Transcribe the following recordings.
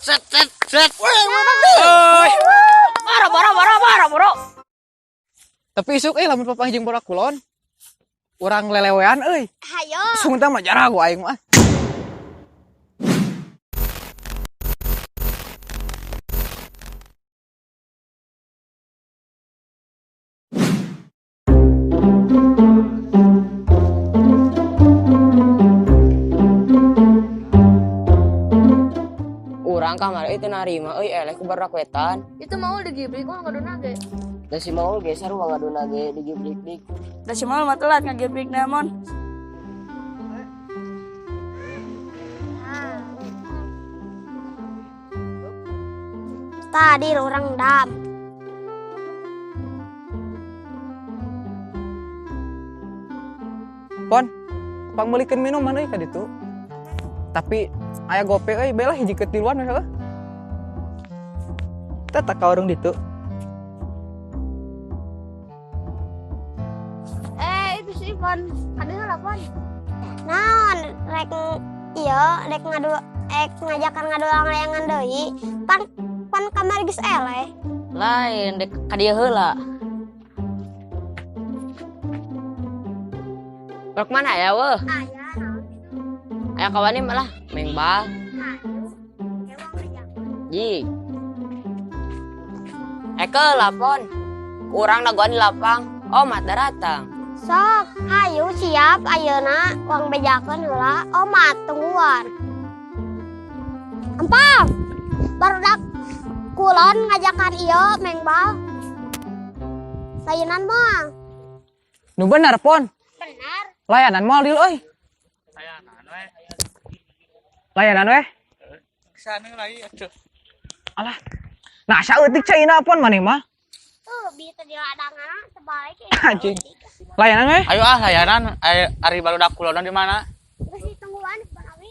Set set set. Weh, menang deh. Boro. Tapi isuk lamun papah jeung bola kulon. Urang lelewean euy. Hayo. Sungta mah jarang gua aing mah. Urang kamar itu narima eleh ku barakwetan. Itu mau digiblik kok ngaduna ge. Da si Maul ge sarua ngaduna ge digiblik-dik. Da si Maul mah telat ngagiblik namon. Tadi orang dam. Pon, pangmelikeun minuman euy ka ditu. Tapi aya gope euy, bela hiji ketiluan we heuh. Tata ka urang ditu. Itu sih Pon. Ada lah Pon. Naon rek rek ngajakan ngadulang layangan deui. Pan kamar geus eleh. Lain dek ka dieu heula. Rok mana ya weh? Aya naon gitu. Aya kawani malah mengbal. Aduh. Ewang aja. Ji. Eke lapon. Urang nagoan di lapang. Omat datang. Sok, hayu siap ayeuna uang bejakeun heula. Omat tungguan. Empang. Barudak kulon ngajakan ieu mengbal. Saeunan moal. Nu bener Pon. Benar. Layanan moal deul euy. Layanan we. Kesana lagi atuh. Alah. Nah, saeutik caina Pon maneh mah. Tuh, bisa diladangana sebalik Anjing. Layanan we. Ayo layanan ari barudak kulon di mana? Geus ditungguan Banawi.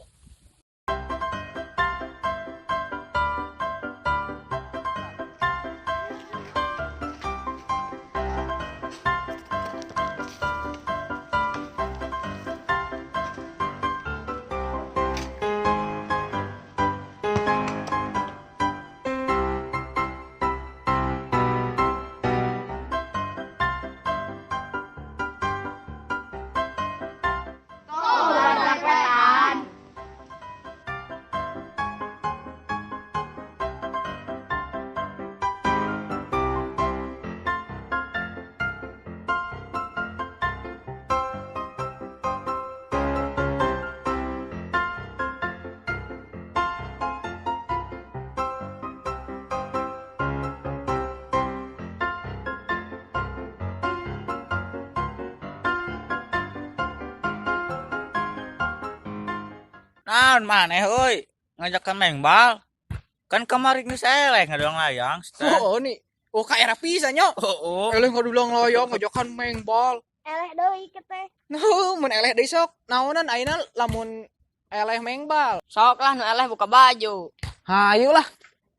Naon maneh euy? Ngajakan mengbal. Kan kemarin geus eleh ngadolang layang. Oh, nih. Oh, ka era pisan nya. Oh. Eleh ngadulang loyong ngajakan mengbal. Eleh deui ieu teh. Nuh, mun eleh deui sok. Naonan ayeuna lamun eleh mengbal. Sok lah nu eleh buka baju. Hayu lah.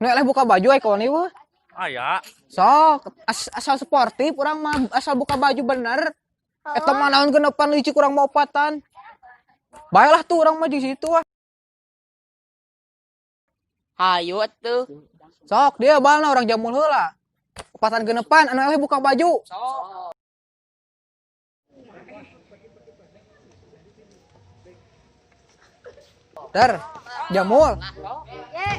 Nu eleh buka baju aya kawan ieu. Aya. Sok, asal sportif urang mah asal buka baju bener. Eta mah naon geneupan licik urang mau opatan. Baiklah tuh urang mah di situ ah. Hayu atuh. Sok dia balna urang jamul heula. Opatan genepan anu eleh buka baju. Der, jamul. Ye.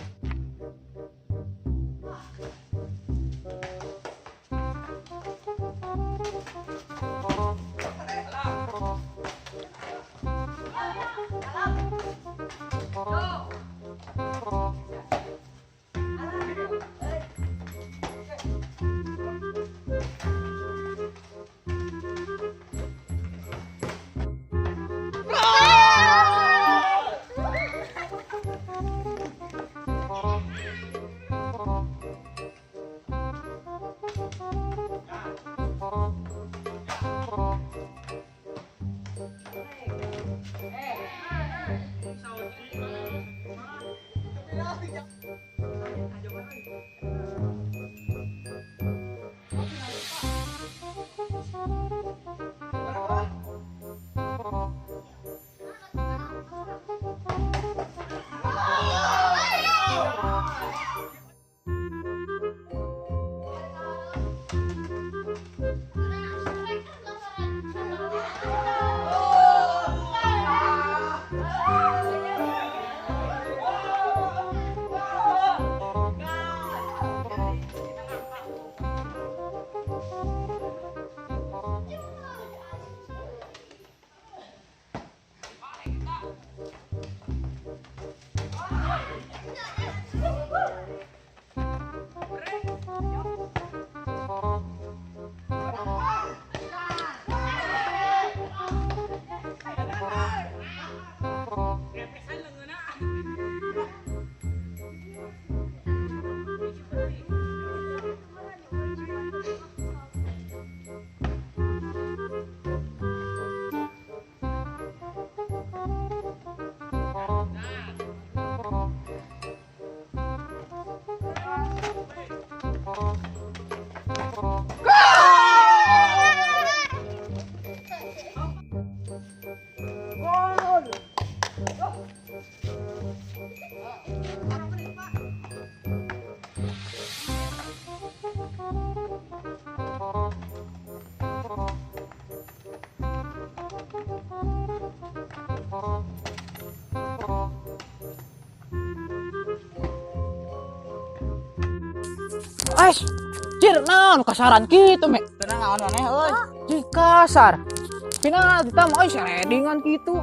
Ais, cir naon kasaran gitu mek. Tenang naon maneh euy. Cih kasar. Penalti tam oi seredingan gitu.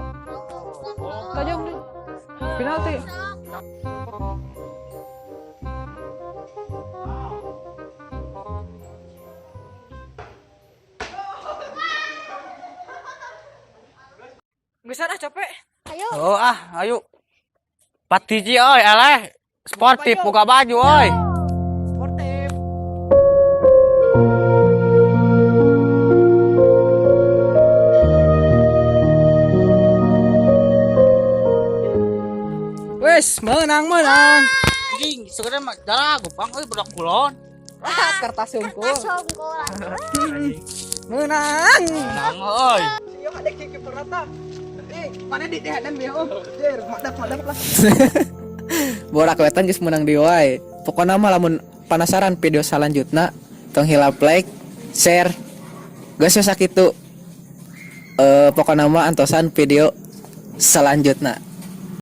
Tajam nih. Penalti. Bisa dah capek. Ayo. Oh ayo. Patiji euy eleh. Sportif buka baju euy. Sportif. Wes, menang. Anjing, sekedar mah darah gupang euy budak kulon. Kertas sungkul. Songkol. Menang. Menang euy. Siyo ada kiki perata. Mana di dan bieu. Jir, madap lah. Borak wetan geus menang di wae. Pokona mah lamun penasaran video selanjutnya tong hilap like, share. Geus sakitu. Pokona mah antosan video selanjutnya.